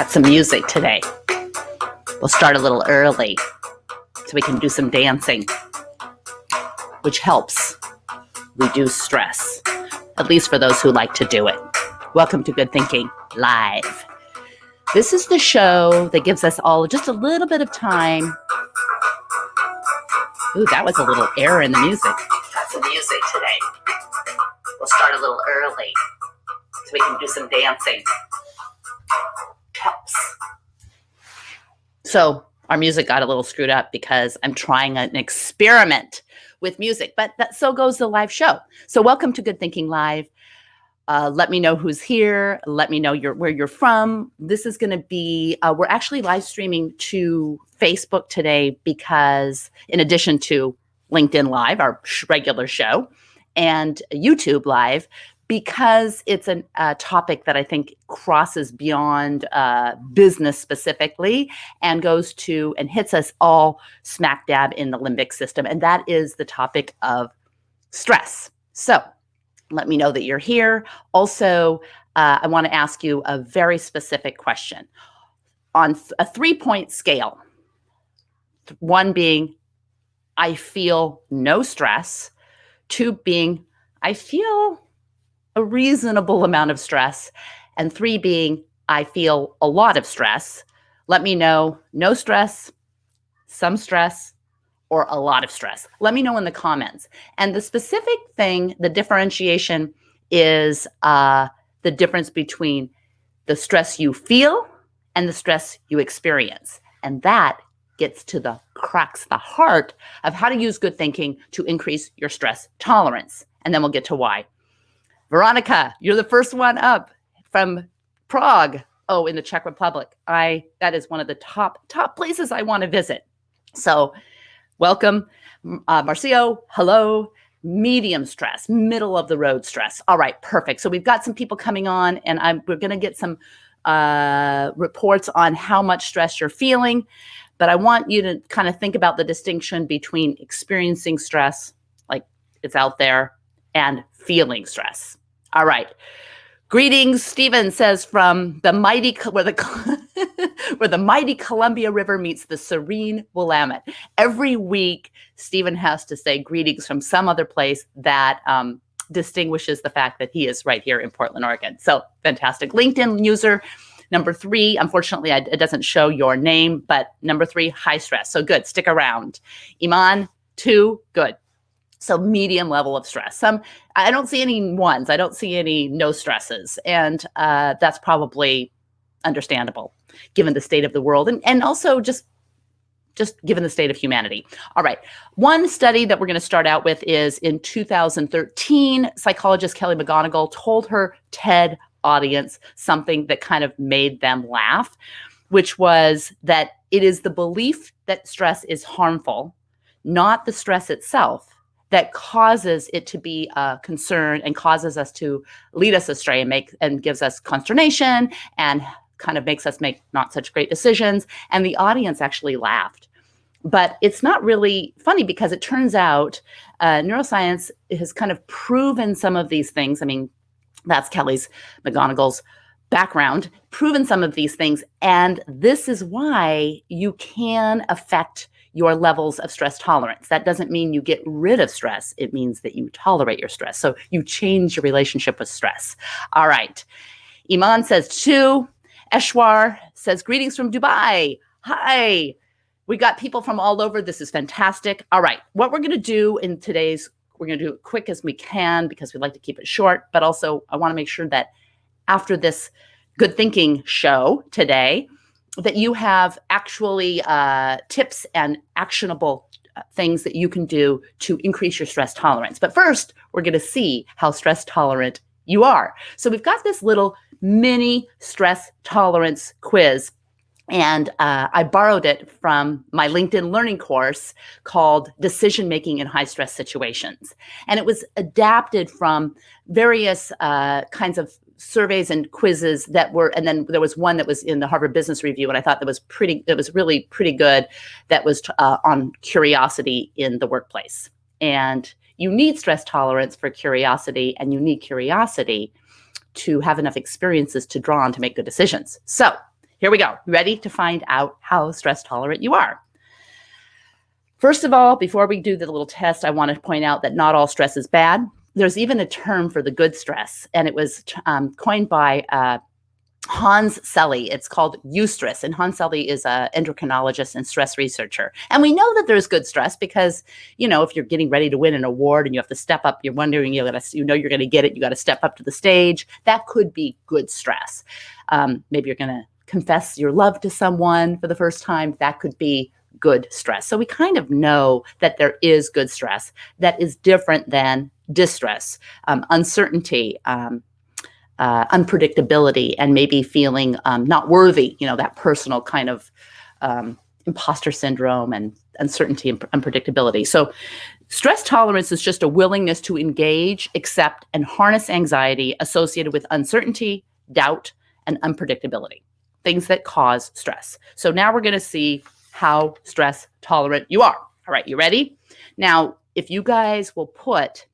Got some music today. We'll start a little early so we can do some dancing, which helps reduce stress, at least for those who like to do it. Welcome to Good Thinking Live. This is the show that gives us all just a little bit of time. Ooh, that was a little error in the music. Got some music today. We'll start a little early so we can do some dancing. Helps. So our music got a little screwed up because I'm trying an experiment with music, but so goes the live show. So welcome to Good Thinking Live. Let me know who's here. Let me know where you're from. This is going to be, we're actually live streaming to Facebook today because in addition to LinkedIn Live, our regular show, and YouTube Live, because it's a topic that I think crosses beyond business specifically and goes to and hits us all smack dab in the limbic system. And that is the topic of stress. So let me know that you're here. Also, I want to ask you a very specific question. On a 3-point scale, 1 being, I feel no stress, 2 being, I feel a reasonable amount of stress, and 3 being, I feel a lot of stress. Let me know no stress, some stress, or a lot of stress. Let me know in the comments. And the specific thing, the differentiation is the difference between the stress you feel and the stress you experience. And that gets to the crux, the heart of how to use good thinking to increase your stress tolerance. And then we'll get to why. Veronica, you're the first one up from Prague. Oh, in the Czech Republic. That is one of the top places I want to visit. So welcome. Marcio, hello. Medium stress, middle of the road stress. All right, perfect. So we've got some people coming on and we're going to get some reports on how much stress you're feeling. But I want you to kind of think about the distinction between experiencing stress, like it's out there, and feeling stress. All right. Greetings, Stephen says from the mighty, where the mighty Columbia River meets the serene Willamette. Every week, Stephen has to say greetings from some other place that distinguishes the fact that he is right here in Portland, Oregon. So fantastic. LinkedIn user number 3, unfortunately, it doesn't show your name, but number 3, high stress. So good, stick around. Iman, 2, good. So medium level of stress. I don't see any 1s. I don't see any no stresses. And that's probably understandable given the state of the world and also just given the state of humanity. All right. One study that we're going to start out with is in 2013, psychologist Kelly McGonigal told her TED audience something that kind of made them laugh, which was that it is the belief that stress is harmful, not the stress itself, that causes it to be a concern and causes us to lead us astray and gives us consternation and kind of makes us make not such great decisions. And the audience actually laughed. But it's not really funny because it turns out neuroscience has kind of proven some of these things. I mean, that's Kelly McGonigal's background, proven some of these things. And this is why you can affect your levels of stress tolerance. That doesn't mean you get rid of stress. It means that you tolerate your stress. So you change your relationship with stress. All right. Iman says 2. Eshwar says, greetings from Dubai. Hi. We got people from all over. This is fantastic. All right. What we're going to do in today's, we're going to do it quick as we can because we'd like to keep it short. But also I want to make sure that after this good thinking show today, that you have actually tips and actionable things that you can do to increase your stress tolerance. But first, we're going to see how stress tolerant you are. So we've got this little mini stress tolerance quiz. And I borrowed it from my LinkedIn learning course called Decision Making in High Stress Situations. And it was adapted from various kinds of surveys and quizzes that were, and then there was one that was in the Harvard Business Review, and I thought it was really pretty good, that was on curiosity in the workplace. And you need stress tolerance for curiosity, and you need curiosity to have enough experiences to draw on to make good decisions. So here we go. Ready to find out how stress tolerant you are? First of all, before we do the little test, I want to point out that not all stress is bad. There's even a term for the good stress, and it was coined by Hans Selye. It's called eustress, and Hans Selye is an endocrinologist and stress researcher. And we know that there's good stress because, if you're getting ready to win an award and you have to step up, you're wondering, you're going to get it, you got to step up to the stage. That could be good stress. Maybe you're going to confess your love to someone for the first time. That could be good stress. So we kind of know that there is good stress that is different than distress, uncertainty, unpredictability, and maybe feeling not worthy, that personal kind of imposter syndrome and uncertainty and unpredictability. So stress tolerance is just a willingness to engage, accept, and harness anxiety associated with uncertainty, doubt, and unpredictability, things that cause stress. So now we're going to see how stress tolerant you are. All right, you ready? Now, if you guys will put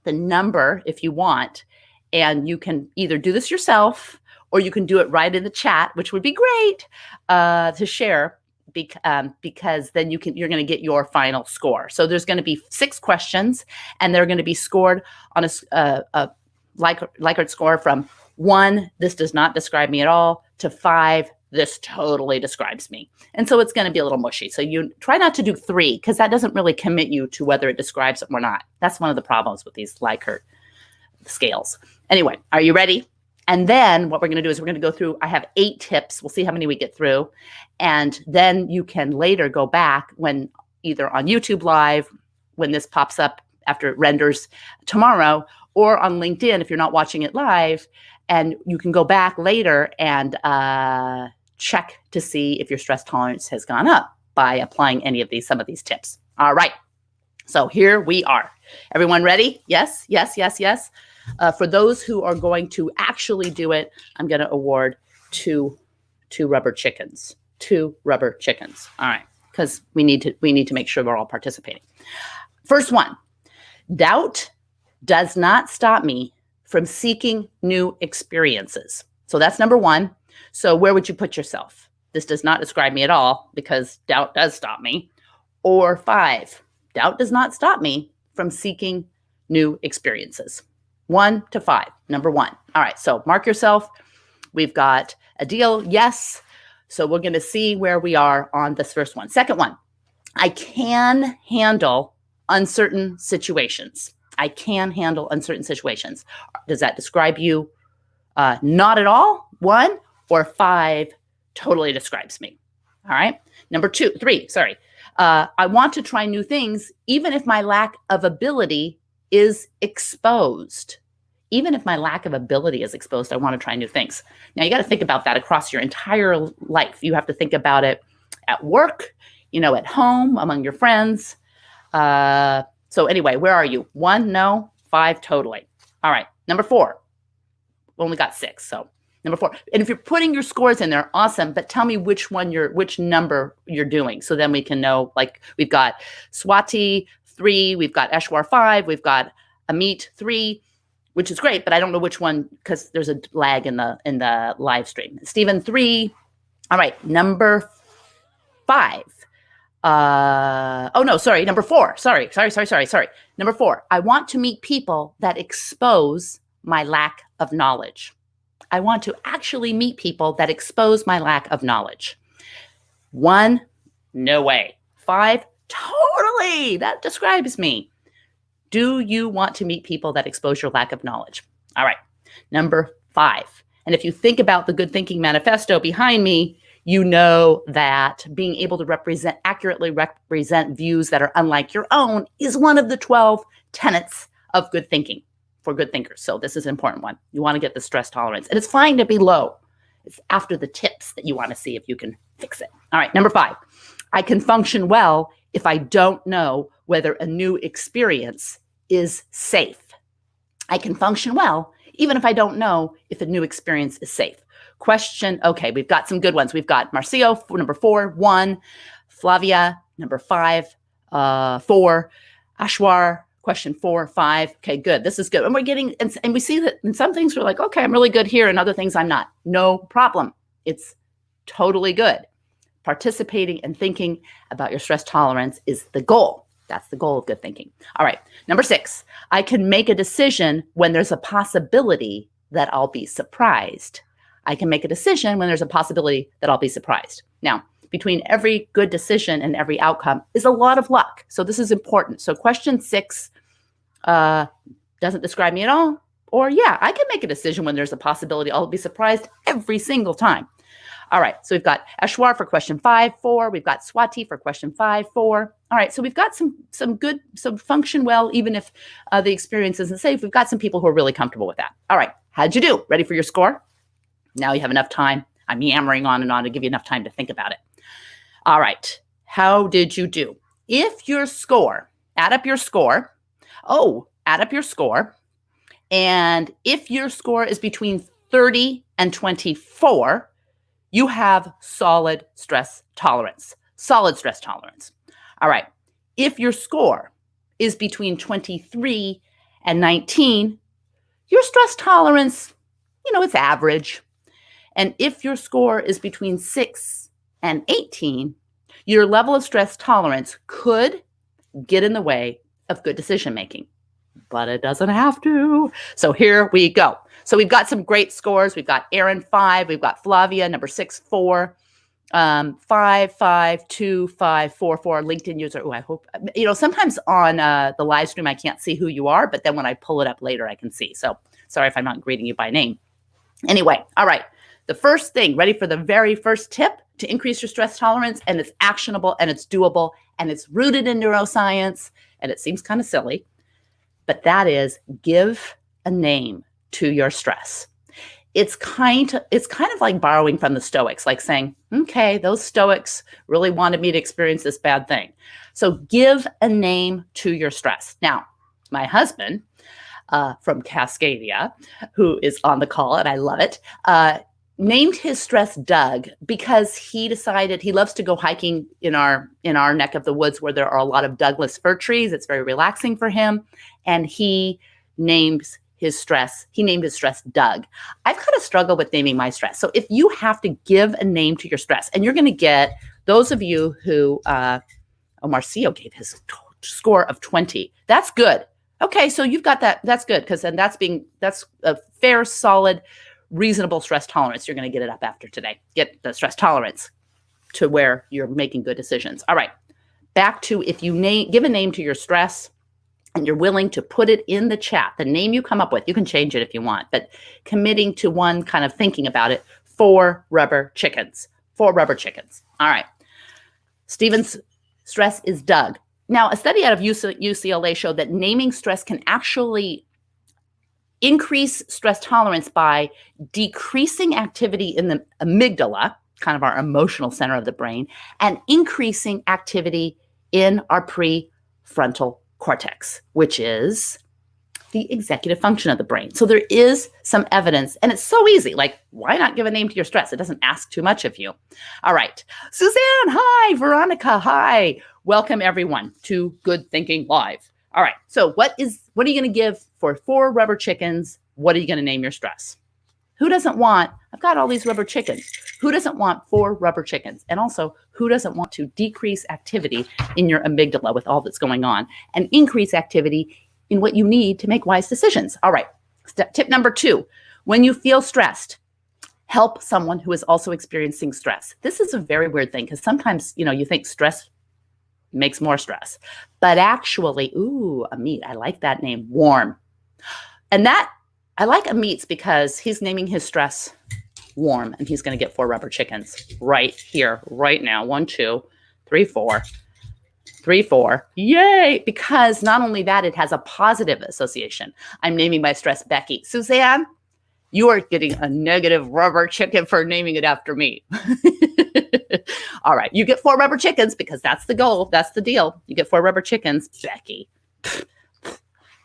the number, if you want, and you can either do this yourself or you can do it right in the chat, which would be great to share because then you're going to get your final score. So there's going to be 6 questions, and they're going to be scored on a Likert score from 1, this does not describe me at all, to 5, this totally describes me. And so it's going to be a little mushy. So you try not to do 3 because that doesn't really commit you to whether it describes it or not. That's one of the problems with these Likert scales. Anyway, are you ready? And then what we're going to do is we're going to go through, I have 8 tips. We'll see how many we get through. And then you can later go back when either on YouTube Live, when this pops up after it renders tomorrow, or on LinkedIn if you're not watching it live. And you can go back later and check to see if your stress tolerance has gone up by applying some of these tips. All right. So here we are. Everyone ready? Yes, yes, yes, yes. For those who are going to actually do it, I'm going to award two rubber chickens. 2 rubber chickens. All right. Because we need to make sure we're all participating. First one, doubt does not stop me from seeking new experiences. So that's number 1. So where would you put yourself? This does not describe me at all because doubt does stop me. Or 5, doubt does not stop me from seeking new experiences. 1 to 5, number 1. All right, so mark yourself. We've got a deal, yes. So we're going to see where we are on this first one. Second one, I can handle uncertain situations. I can handle uncertain situations. Does that describe you? Not at all, 1, or 5 totally describes me. All right. Number 3, sorry. I want to try new things, even if my lack of ability is exposed. Even if my lack of ability is exposed, I want to try new things. Now, you got to think about that across your entire life. You have to think about it at work, at home, among your friends. So anyway, where are you? 1, no. 5, totally. All right. Number 4. We only got 6. So number 4. And if you're putting your scores in there, awesome. But tell me which number you're doing. So then we can know, like we've got Swati 3, we've got Eshwar 5, we've got Amit 3, which is great, but I don't know which one because there's a lag in the live stream. Stephen 3. All right. Number 5. Number 4. Sorry. Number 4. I want to meet people that expose my lack of knowledge. I want to actually meet people that expose my lack of knowledge. 1, no way. 5, totally. That describes me. Do you want to meet people that expose your lack of knowledge? All right. Number 5. And if you think about the Good Thinking Manifesto behind me, you know that being able to accurately represent views that are unlike your own is one of the 12 tenets of good thinking for good thinkers. So this is an important one. You want to get the stress tolerance. And it's fine to be low. It's after the tips that you want to see if you can fix it. All right. Number 5. I can function well if I don't know whether a new experience is safe. I can function well even if I don't know if a new experience is safe. Question, okay, we've got some good ones. We've got Marcio, number 4, 1, Flavia, number 5, 4, Ashwar, question 4, 5. Okay, good. This is good. And we're getting, and we see that in some things we're like, okay, I'm really good here, and other things I'm not. No problem. It's Totally good. Participating and thinking about your stress tolerance is the goal. That's the goal of good thinking. All right. Number 6, I can make a decision when there's a possibility that I'll be surprised. I can make a decision when there's a possibility that I'll be surprised. Now, between every good decision and every outcome is a lot of luck. So this is important. So question 6 doesn't describe me at all. Or yeah, I can make a decision when there's a possibility I'll be surprised every single time. All right, so we've got Ashwar for question 5, 4. We've got Swati for question 5, 4. All right, so we've got some function well, even if the experience isn't safe. We've got some people who are really comfortable with that. All right, how'd you do? Ready for your score? Now you have enough time. I'm yammering on and on to give you enough time to think about it. All right, how did you do? If your score, add up your score. And if your score is between 30 and 24, you have solid stress tolerance. Solid stress tolerance. All right. If your score is between 23 and 19, your stress tolerance, it's average. And if your score is between 6 and 18, your level of stress tolerance could get in the way of good decision making. But it doesn't have to. So here we go. So we've got some great scores. We've got Aaron 5. We've got Flavia number 6, 4, 5, 5, 2, 5, 4, 4. LinkedIn user. Oh, I hope, sometimes on the live stream, I can't see who you are, but then when I pull it up later, I can see. So sorry if I'm not greeting you by name. Anyway, all right. The first thing, ready for the very first tip to increase your stress tolerance, and it's actionable and it's doable and it's rooted in neuroscience, and it seems kind of silly. But that is give a name to your stress. It's kind of like borrowing from the Stoics, like saying, okay, those Stoics really wanted me to experience this bad thing. So give a name to your stress. Now, my husband from Cascadia, who is on the call, and I love it, named his stress Doug because he decided he loves to go hiking in our neck of the woods where there are a lot of Douglas fir trees. It's very relaxing for him. And he named his stress Doug. I've kind of struggled with naming my stress. So if you have to give a name to your stress, and you're going to get those of you who, Marcio gave his score of 20. That's good. Okay, so you've got that. That's good because then that's a fair, solid, reasonable stress tolerance. You're going to get it up after today. Get the stress tolerance to where you're making good decisions. All right, back to if you give a name to your stress, and you're willing to put it in the chat, the name you come up with, you can change it if you want, but committing to one kind of thinking about it, 4 rubber chickens. 4 rubber chickens. All right. Stephen's stress is Doug. Now, a study out of UCLA showed that naming stress can actually increase stress tolerance by decreasing activity in the amygdala, kind of our emotional center of the brain, and increasing activity in our prefrontal cortex, which is the executive function of the brain. So there is some evidence, and it's so easy. Like, why not give a name to your stress? It doesn't ask too much of you. All right. Suzanne, hi. Veronica, hi. Welcome, everyone, to Good Thinking Live. All right. So what are you going to give for 4 rubber chickens? What are you going to name your stress? Who doesn't want, I've got all these rubber chickens. Who doesn't want 4 rubber chickens? And also, who doesn't want to decrease activity in your amygdala with all that's going on and increase activity in what you need to make wise decisions? All right. Tip number 2, when you feel stressed, help someone who is also experiencing stress. This is a very weird thing because sometimes, you think stress makes more stress, but actually, Amit, I like that name, Warm. And that, I like Amit's because he's naming his stress Warm, and he's going to get 4 rubber chickens right here, right now. 1, 2, 3, 4. 3, 4. Yay! Because not only that, it has a positive association. I'm naming my stress Becky. Suzanne, you are getting a negative rubber chicken for naming it after me. All right. You get 4 rubber chickens because that's the goal. That's the deal. You get 4 rubber chickens, Becky.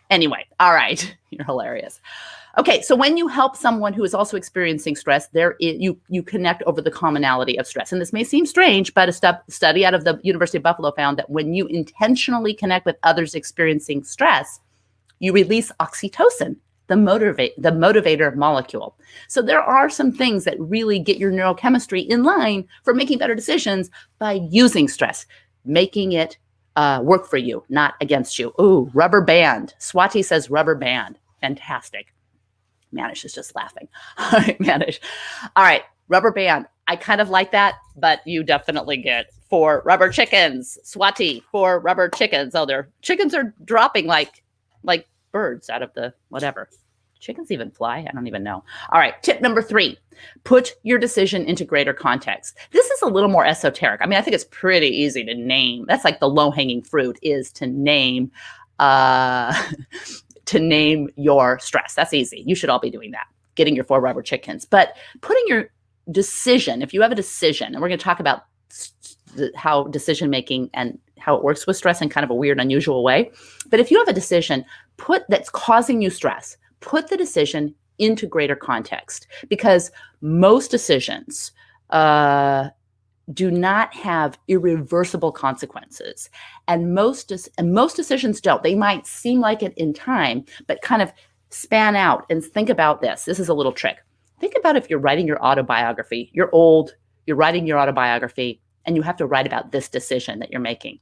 Anyway. All right. You're hilarious. Okay. So when you help someone who is also experiencing stress, you connect over the commonality of stress. And this may seem strange, but a study out of the University of Buffalo found that when you intentionally connect with others experiencing stress, you release oxytocin, the motivator molecule. So there are some things that really get your neurochemistry in line for making better decisions by using stress, making it work for you, not against you. Ooh, rubber band. Swati says rubber band. Fantastic. Manish is just laughing. All right, Manish. All right, rubber band. I kind of like that, but you definitely get 4 rubber chickens. Swati, 4 rubber chickens. Oh, their chickens are dropping like birds out of the whatever. Chickens even fly? I don't even know. All right, tip number 3, put your decision into greater context. This is a little more esoteric. I mean, I think it's pretty easy to name. That's like the low-hanging fruit is to name your stress. That's easy. You should all be doing that, getting your 4 rubber chickens. But putting your decision, if you have a decision, and we're going to talk about how decision-making and how it works with stress in kind of a weird, unusual way. But if you have a decision that's causing you stress, put the decision into greater context, because most decisions do not have irreversible consequences. And most decisions don't. They might seem like it in time, but kind of span out. And think about this. This is a little trick. Think about if you're writing your autobiography. You're old, you're writing your autobiography, and you have to write about this decision that you're making.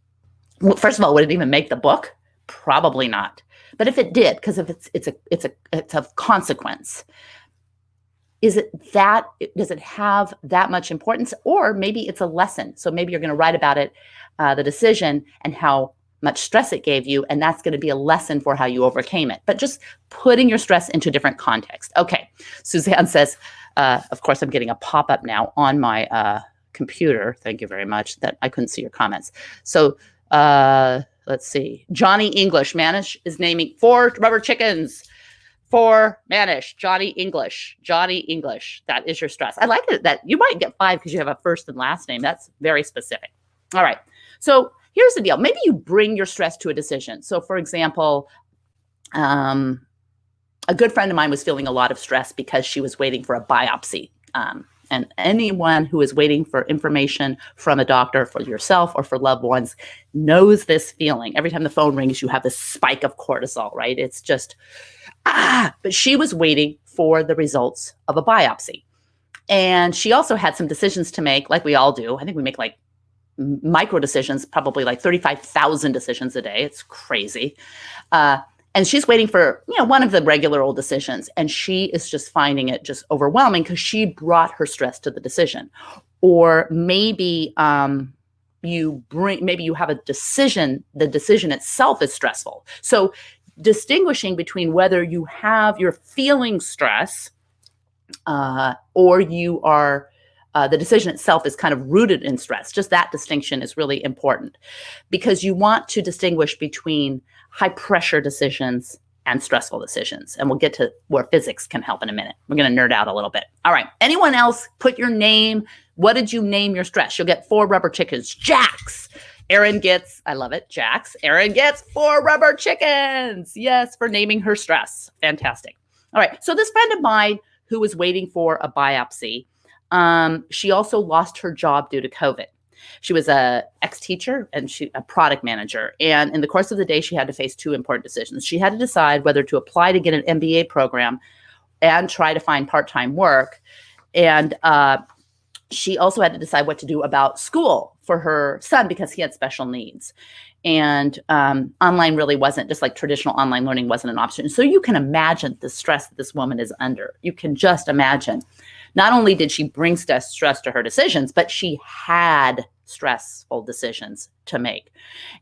Well, first of all, would it even make the book? Probably not. But if it did, because if it's of consequence, does it have that much importance? Or maybe it's a lesson. So maybe you're going to write about it, the decision and how much stress it gave you, and that's going to be a lesson for how you overcame it. But just putting your stress into different context. Okay, Suzanne says, of course, I'm getting a pop-up now on my computer. Thank you very much. That I couldn't see your comments. So let's see. Johnny English, Manish is naming 4 rubber chickens for Manish. Johnny English. That is your stress. I like it that you might get 5 because you have a first and last name. That's very specific. All right. So here's the deal. Maybe you bring your stress to a decision. So for example, a good friend of mine was feeling a lot of stress because she was waiting for a biopsy. And anyone who is waiting for information from a doctor, for yourself or for loved ones, knows this feeling. Every time the phone rings, you have this spike of cortisol, right? It's just, but she was waiting for the results of a biopsy. And she also had some decisions to make, like we all do. I think we make like micro decisions, probably like 35,000 decisions a day. It's crazy. And she's waiting for, one of the regular old decisions. And she is just finding it just overwhelming because she brought her stress to the decision. Or maybe maybe you have a decision, the decision itself is stressful. So distinguishing between whether you're feeling stress or you are, the decision itself is kind of rooted in stress. Just that distinction is really important because you want to distinguish between high pressure decisions and stressful decisions. And we'll get to where physics can help in a minute. We're going to nerd out a little bit. All right. Anyone else put your name? What did you name your stress? You'll get 4 rubber chickens. Jax. Erin gets, I love it, Jax. Erin gets 4 rubber chickens. Yes, for naming her stress. Fantastic. All right. So this friend of mine who was waiting for a biopsy, she also lost her job due to COVID. She was a ex-teacher and a product manager. And in the course of the day, she had to face 2 important decisions. She had to decide whether to apply to get an MBA program and try to find part-time work. And she also had to decide what to do about school for her son because he had special needs. And online really wasn't, just like traditional online learning wasn't an option. So you can imagine the stress that this woman is under. You can just imagine. Not only did she bring stress to her decisions, but she had stressful decisions to make.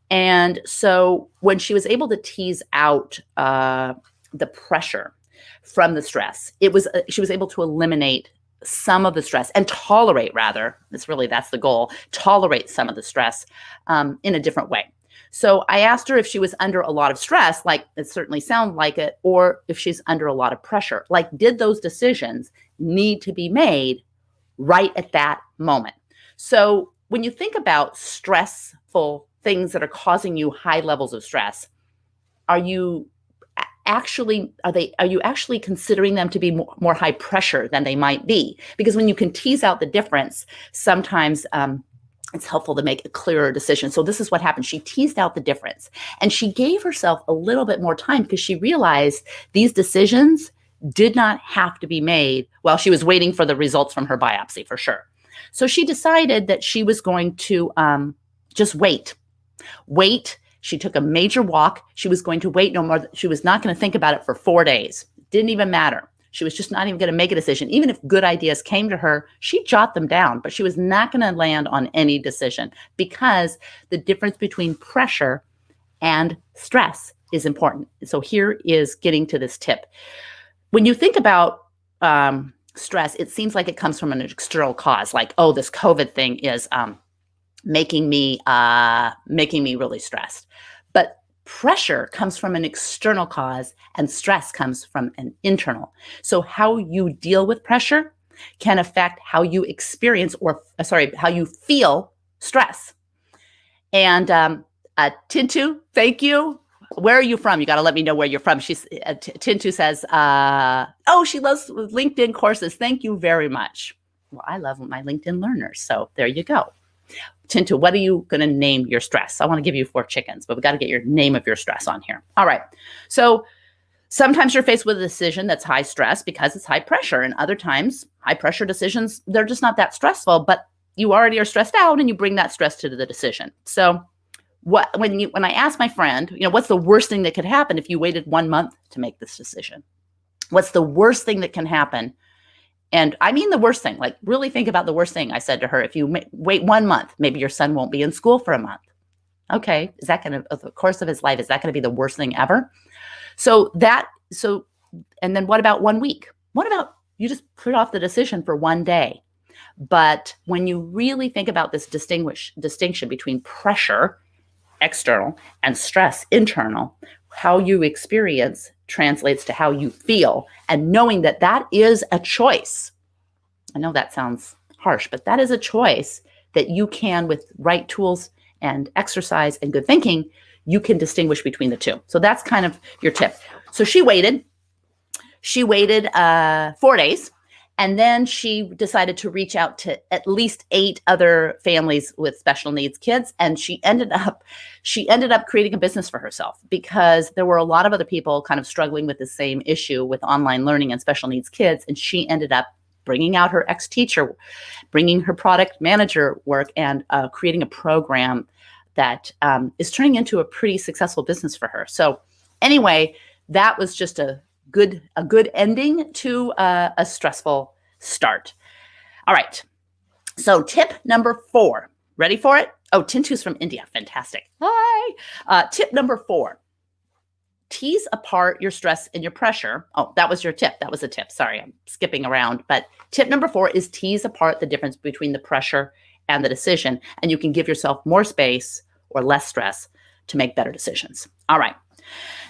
And so when she was able to tease out the pressure from the stress, she was able to eliminate some of the stress and tolerate, rather, that's the goal, tolerate some of the stress in a different way. So I asked her if she was under a lot of stress, like it certainly sounds like it, or if she's under a lot of pressure. Like, did those decisions need to be made right at that moment? So when you think about stressful things that are causing you high levels of stress, are you actually considering them to be more high pressure than they might be? Because when you can tease out the difference, sometimes it's helpful to make a clearer decision. So this is what happened. She teased out the difference, and she gave herself a little bit more time because she realized these decisions did not have to be made while she was waiting for the results from her biopsy, for sure. So she decided that she was going to just wait. She took a major walk. She was going to wait no more. She was not going to think about it for 4 days. Didn't even matter. She was just not even going to make a decision. Even if good ideas came to her, she'd jot them down, but she was not going to land on any decision because the difference between pressure and stress is important. So here is getting to this tip. When you think about stress, it seems like it comes from an external cause, like, oh, this COVID thing is making me really stressed. But pressure comes from an external cause and stress comes from an internal. So how you deal with pressure can affect how you experience how you feel stress. And Tintu, thank you. Where are you from? You got to let me know where you're from. Tintu says, she loves LinkedIn courses. Thank you very much. Well, I love my LinkedIn learners. So there you go. Tintu, what are you going to name your stress? I want to give you 4 chickens, but we got to get your name of your stress on here. All right. So sometimes you're faced with a decision that's high stress because it's high pressure. And other times, high pressure decisions, they're just not that stressful, but you already are stressed out and you bring that stress to the decision. So when I asked my friend, what's the worst thing that could happen if you waited 1 month to make this decision? What's the worst thing that can happen? And I mean the worst thing, like really think about the worst thing. I said to her, if you wait 1 month, maybe your son won't be in school for a month. Okay, is that going to, over the course of his life, is that going to be the worst thing ever? And then what about 1 week? What about you just put off the decision for 1 day? But when you really think about this distinction between pressure, external, and stress, internal, how you experience translates to how you feel, and knowing that that is a choice. I know that sounds harsh, but that is a choice that you can, with right tools and exercise and good thinking, you can distinguish between the two. So that's kind of your tip. So she waited 4 days, and then she decided to reach out to at least 8 other families with special needs kids. And she ended up creating a business for herself because there were a lot of other people kind of struggling with the same issue with online learning and special needs kids. And she ended up bringing out her ex-teacher, bringing her product manager work, and creating a program that is turning into a pretty successful business for her. So anyway, that was just a good ending to a stressful start. All right. So tip number 4. Ready for it? Oh, Tintu's from India. Fantastic. Hi. Tip number 4. Tease apart your stress and your pressure. Oh, that was your tip. That was a tip. Sorry, I'm skipping around. But tip number 4 is tease apart the difference between the pressure and the decision. And you can give yourself more space or less stress to make better decisions. All right.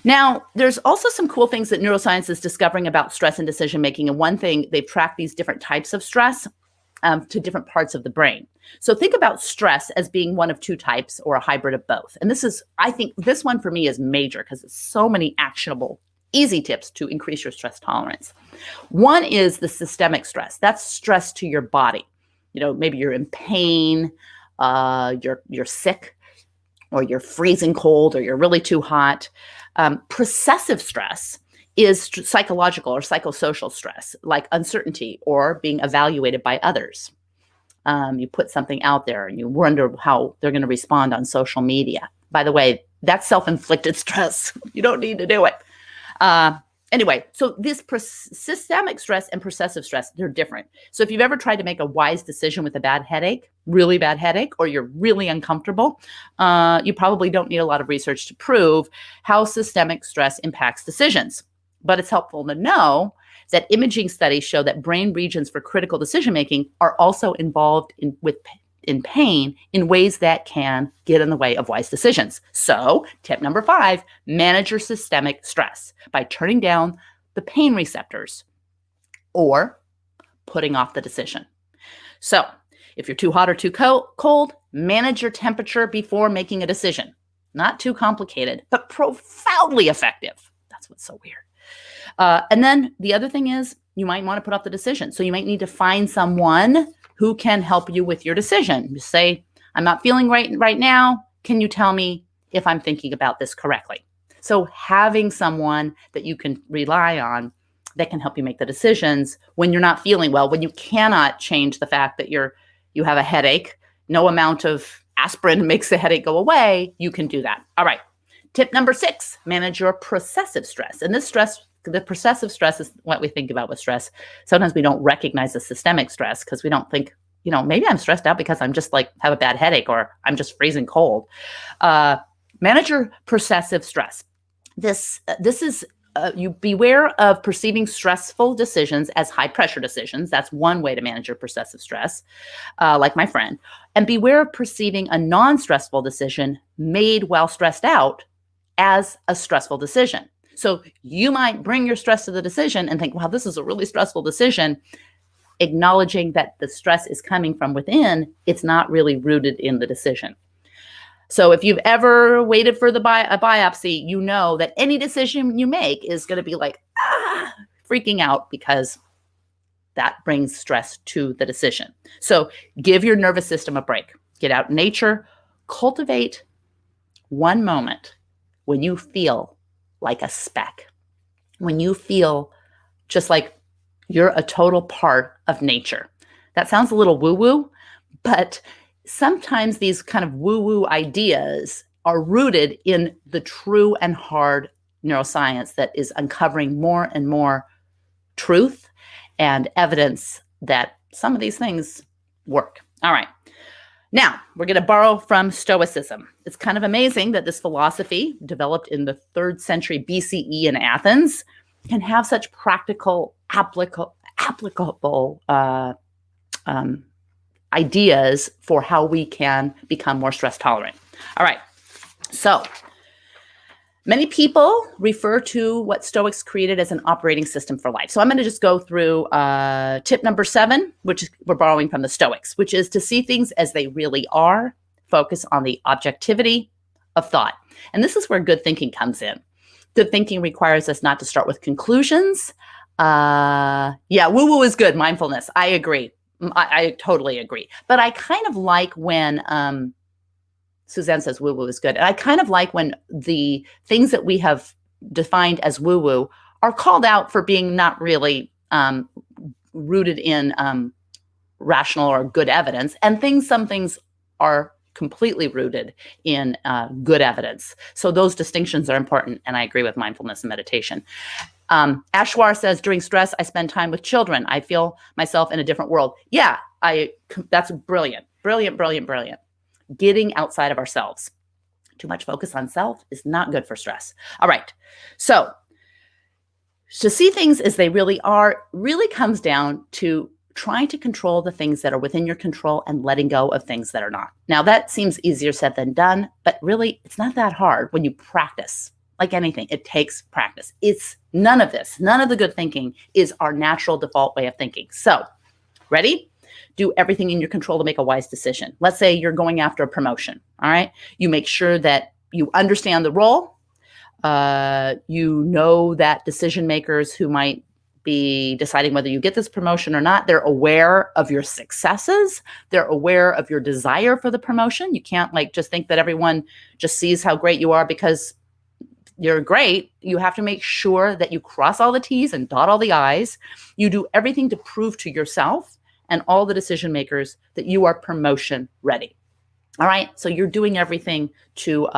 Now, there's also some cool things that neuroscience is discovering about stress and decision making. And one thing, they've tracked these different types of stress to different parts of the brain. So think about stress as being one of 2 types or a hybrid of both. And I think this one for me is major because it's so many actionable, easy tips to increase your stress tolerance. One is the systemic stress. That's stress to your body. Maybe you're in pain, you're sick, or you're freezing cold, or you're really too hot. Processive stress is psychological or psychosocial stress, like uncertainty or being evaluated by others. You put something out there and you wonder how they're going to respond on social media. By the way, that's self-inflicted stress. You don't need to do it. Anyway, so this systemic stress and processive stress, they're different. So if you've ever tried to make a wise decision with a bad headache, really bad headache, or you're really uncomfortable, you probably don't need a lot of research to prove how systemic stress impacts decisions. But it's helpful to know that imaging studies show that brain regions for critical decision-making are also involved in pain in ways that can get in the way of wise decisions. So tip number 5, manage your systemic stress by turning down the pain receptors or putting off the decision. So if you're too hot or too cold, manage your temperature before making a decision. Not too complicated, but profoundly effective. That's what's so weird. And then the other thing is you might want to put off the decision. So you might need to find someone who can help you with your decision. You say, I'm not feeling right now. Can you tell me if I'm thinking about this correctly? So having someone that you can rely on that can help you make the decisions when you're not feeling well, when you cannot change the fact that you have a headache, no amount of aspirin makes the headache go away, you can do that. All right. Tip number 6, manage your processive stress. And this stress, the processive stress is what we think about with stress. Sometimes we don't recognize the systemic stress because we don't think, maybe I'm stressed out because I'm just have a bad headache or I'm just freezing cold. Manage your processive stress. This is, you beware of perceiving stressful decisions as high pressure decisions. That's one way to manage your processive stress, like my friend. And beware of perceiving a non-stressful decision made while stressed out as a stressful decision. So you might bring your stress to the decision and think, wow, this is a really stressful decision. Acknowledging that the stress is coming from within, it's not really rooted in the decision. So if you've ever waited for a biopsy, you know that any decision you make is going to be freaking out because that brings stress to the decision. So give your nervous system a break. Get out in nature. Cultivate one moment when you feel like a speck, when you feel just like you're a total part of nature. That sounds a little woo-woo, but sometimes these kind of woo-woo ideas are rooted in the true and hard neuroscience that is uncovering more and more truth and evidence that some of these things work. All right. Now, we're going to borrow from Stoicism. It's kind of amazing that this philosophy, developed in the 3rd century BCE in Athens, can have such practical, applicable ideas for how we can become more stress tolerant. All right. So many people refer to what Stoics created as an operating system for life. So I'm going to just go through tip number 7, which we're borrowing from the Stoics, which is to see things as they really are, focus on the objectivity of thought. And this is where good thinking comes in. Good thinking requires us not to start with conclusions. Woo-woo is good. Mindfulness. I agree. I totally agree. But I kind of like when Suzanne says woo-woo is good. And I kind of like when the things that we have defined as woo-woo are called out for being not really rooted in rational or good evidence. And some things are completely rooted in good evidence. So those distinctions are important. And I agree with mindfulness and meditation. Ashwar says, during stress, I spend time with children. I feel myself in a different world. Yeah, that's brilliant. Brilliant, brilliant, brilliant. Getting outside of ourselves. Too much focus on self is not good for stress. All right. So to see things as they really are really comes down to trying to control the things that are within your control and letting go of things that are not. Now, that seems easier said than done, but really, it's not that hard when you practice. Like anything, it takes practice. It's none of the good thinking is our natural default way of thinking. So, ready? Do everything in your control to make a wise decision. Let's say you're going after a promotion, all right? You make sure that you understand the role. You know that decision makers who might be deciding whether you get this promotion or not, they're aware of your successes. They're aware of your desire for the promotion. You can't just think that everyone just sees how great you are because you're great. You have to make sure that you cross all the T's and dot all the I's. You do everything to prove to yourself and all the decision makers that you are promotion ready. All right. So you're doing everything to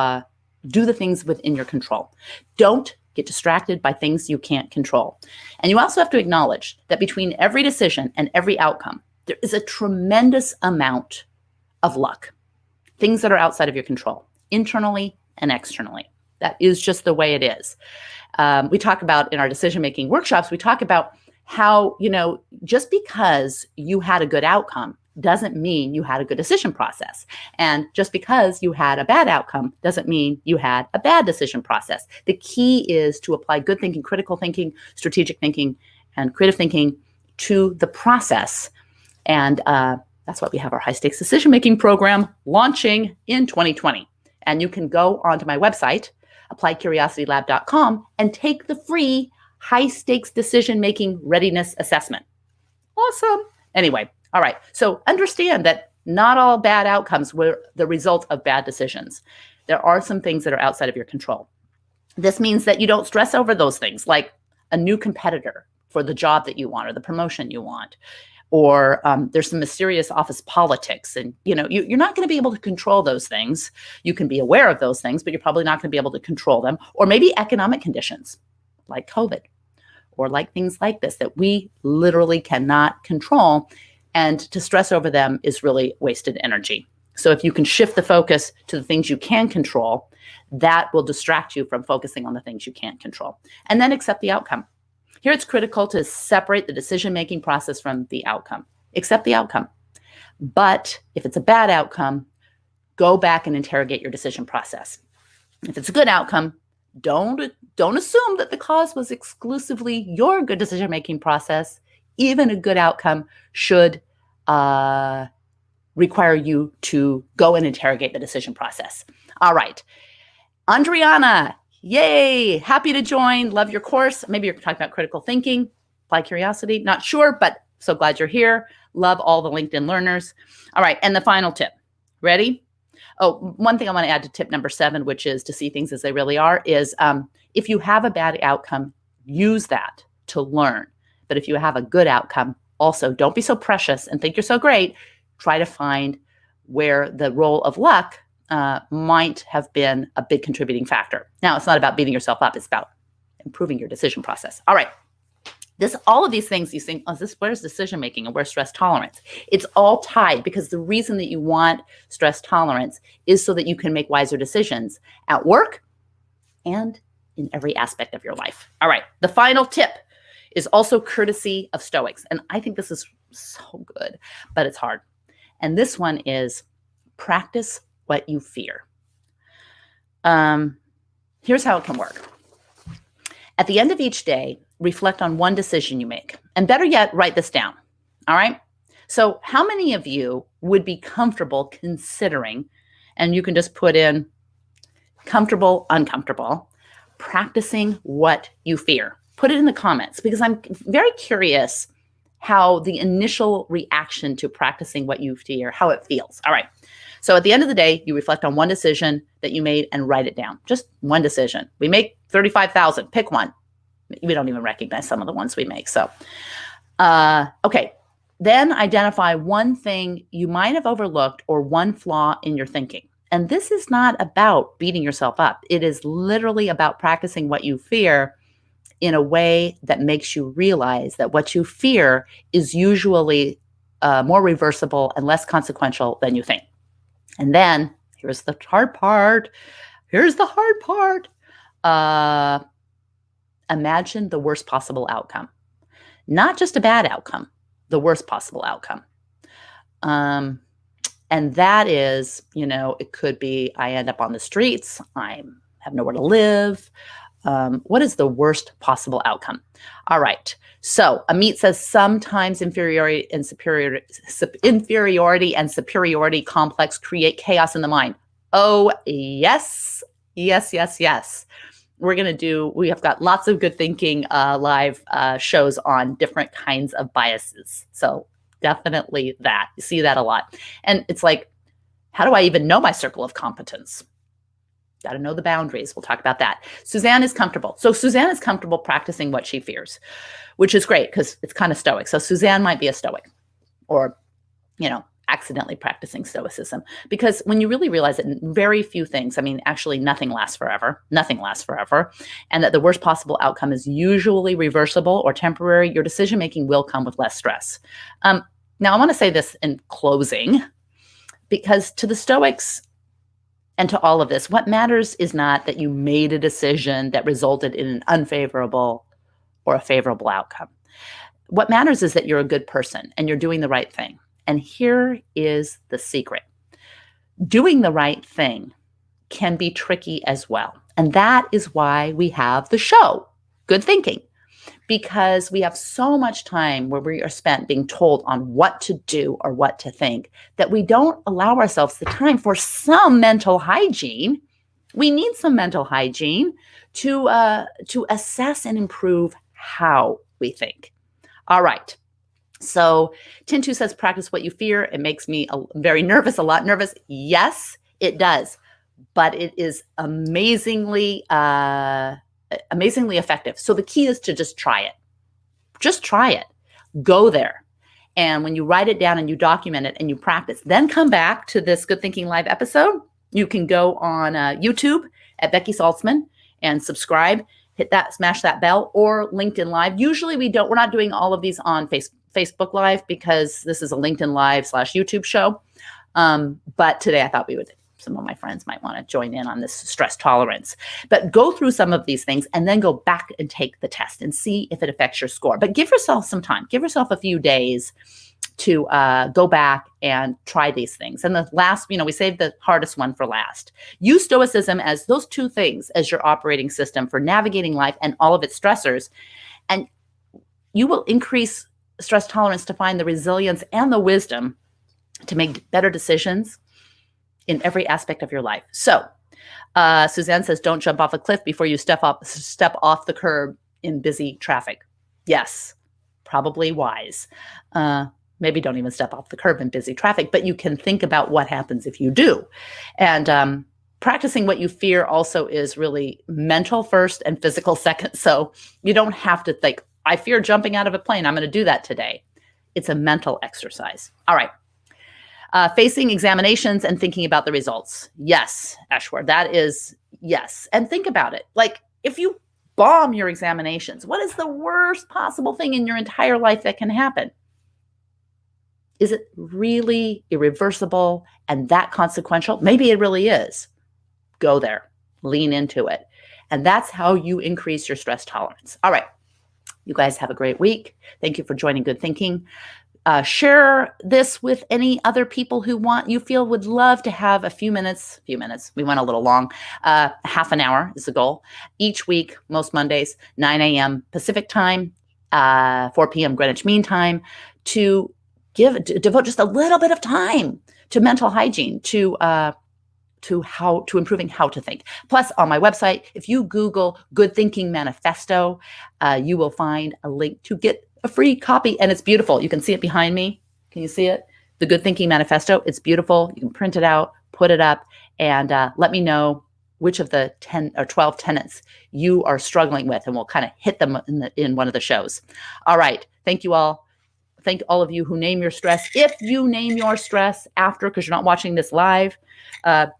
do the things within your control. Don't get distracted by things you can't control. And you also have to acknowledge that between every decision and every outcome, there is a tremendous amount of luck, things that are outside of your control, internally and externally. That is just the way it is. We talk about in our decision-making workshops, we talk about how, just because you had a good outcome doesn't mean you had a good decision process. And just because you had a bad outcome doesn't mean you had a bad decision process. The key is to apply good thinking, critical thinking, strategic thinking, and creative thinking to the process. And that's why we have our high-stakes decision-making program launching in 2020. And you can go onto my website, appliedcuriositylab.com, and take the free high-stakes decision-making readiness assessment. Awesome. Anyway, all right. So understand that Not all bad outcomes were the result of bad decisions. There are some things that are outside of your control. This means that you don't stress over those things, like a new competitor for the job that you want or the promotion you want, or there's some mysterious office politics, and you're not going to be able to control those things. You can be aware of those things, but you're probably not going to be able to control them. Or maybe economic conditions like COVID, or like things like this that we literally cannot control, and to stress over them is really wasted energy. So if you can shift the focus to the things you can control, that will distract you from focusing on the things you can't control. And then accept the outcome. Here it's critical to separate the decision-making process from the outcome. Accept the outcome. But if it's a bad outcome, go back and interrogate your decision process. If it's a good outcome, don't assume that the cause was exclusively your good decision-making process. Even a good outcome should require you to go and interrogate the decision process. All right. Andriana, yay, happy to join. Love your course. Maybe you're talking about critical thinking, apply curiosity. Not sure, but so glad you're here. Love all the LinkedIn learners. All right. And the final tip. Ready? Oh, one thing I want to add to tip number 7, which is to see things as they really are, is if you have a bad outcome, use that to learn. But if you have a good outcome, also don't be so precious and think you're so great. Try to find where the role of luck might have been a big contributing factor. Now, it's not about beating yourself up. It's about improving your decision process. All right. All of these things, you think, where's decision making and where's stress tolerance? It's all tied, because the reason that you want stress tolerance is so that you can make wiser decisions at work and in every aspect of your life. All right. The final tip is also courtesy of Stoics. And I think this is so good, but it's hard. And this one is practice what you fear. Here's how it can work. At the end of each day, reflect on one decision you make. And better yet, write this down. All right? So how many of you would be comfortable considering, and you can just put in comfortable, uncomfortable, practicing what you fear? Put it in the comments, because I'm very curious how the initial reaction to practicing what you fear, how it feels. All right. So at the end of the day, you reflect on one decision that you made and write it down. Just one decision. We make 35,000. Pick one. We don't even recognize some of the ones we make. So, okay. Then identify one thing you might have overlooked or one flaw in your thinking. And this is not about beating yourself up. It is literally about practicing what you fear in a way that makes you realize that what you fear is usually more reversible and less consequential than you think. And then here's the hard part. Imagine the worst possible outcome, not just a bad outcome, the worst possible outcome. And that is, it could be I end up on the streets. I have nowhere to live. What is the worst possible outcome? All right. So Amit says sometimes inferiority and superiority complex create chaos in the mind. Oh, yes. Yes. We have got lots of Good Thinking live shows on different kinds of biases. So definitely that. You see that a lot. And it's like, how do I even know my circle of competence? Got to know the boundaries. We'll talk about that. Suzanne is comfortable. So Suzanne is comfortable practicing what she fears, which is great because it's kind of stoic. So Suzanne might be a stoic, or, accidentally practicing stoicism, because when you really realize that very few things, actually nothing lasts forever, and that the worst possible outcome is usually reversible or temporary, your decision-making will come with less stress. Now I want to say this in closing, because to the Stoics, and to all of this, what matters is not that you made a decision that resulted in an unfavorable or a favorable outcome. What matters is that you're a good person and you're doing the right thing. And here is the secret. Doing the right thing can be tricky as well. And that is why we have the show, Good Thinking, because we have so much time where we are spent being told on what to do or what to think that we don't allow ourselves the time for some mental hygiene. We need some mental hygiene to assess and improve how we think. All right. So Tin2 says, practice what you fear. It makes me very nervous, a lot nervous. Yes, it does. But it is amazingly effective. So the key is to just try it. Just try it. Go there. And when you write it down and you document it and you practice, then come back to this Good Thinking Live episode. You can go on YouTube at Becky Saltzman and subscribe. Hit that, smash that bell, or LinkedIn Live. Usually we're not doing all of these on Facebook Live because this is a LinkedIn Live / YouTube show. But today I thought some of my friends might want to join in on this stress tolerance. But go through some of these things and then go back and take the test and see if it affects your score. But give yourself some time. Give yourself a few days to go back and try these things. And the last, we saved the hardest one for last. Use stoicism as those two things as your operating system for navigating life and all of its stressors. And you will increase stress tolerance to find the resilience and the wisdom to make better decisions in every aspect of your life. So Suzanne says, don't jump off a cliff before you step off the curb in busy traffic. Yes, probably wise. Maybe don't even step off the curb in busy traffic, but you can think about what happens if you do. And practicing what you fear also is really mental first and physical second. So you don't have to think, I fear jumping out of a plane. I'm going to do that today. It's a mental exercise. All right. Facing examinations and thinking about the results. Yes, Ashwar, that is yes. And think about it. Like if you bomb your examinations, what is the worst possible thing in your entire life that can happen? Is it really irreversible and that consequential? Maybe it really is. Go there, lean into it. And that's how you increase your stress tolerance. All right. You guys have a great week. Thank you for joining Good Thinking. Share this with any other people who you feel would love to have a few minutes. We went a little long. Half an hour is the goal. Each week, most Mondays, 9 a.m. Pacific time, 4 p.m. Greenwich Mean Time, to devote just a little bit of time to mental hygiene, to improving how to think. Plus, on my website, if you Google Good Thinking Manifesto, you will find a link to get a free copy, and it's beautiful. You can see it behind me. Can you see it? The Good Thinking Manifesto. It's beautiful. You can print it out, put it up, and let me know which of the 10 or 12 tenets you are struggling with, and we'll kind of hit them in one of the shows. All right. Thank you all. Thank all of you who name your stress. If you name your stress after, because you're not watching this live,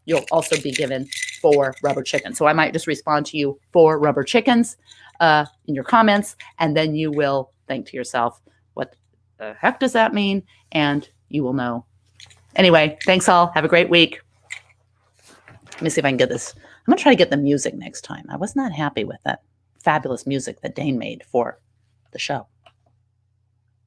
you'll also be given 4 rubber chickens. So I might just respond to you 4 rubber chickens in your comments, and then you will think to yourself, what the heck does that mean? And you will know. Anyway, thanks all. Have a great week. Let me see if I can get this. I'm going to try to get the music next time. I was not happy with that fabulous music that Dane made for the show.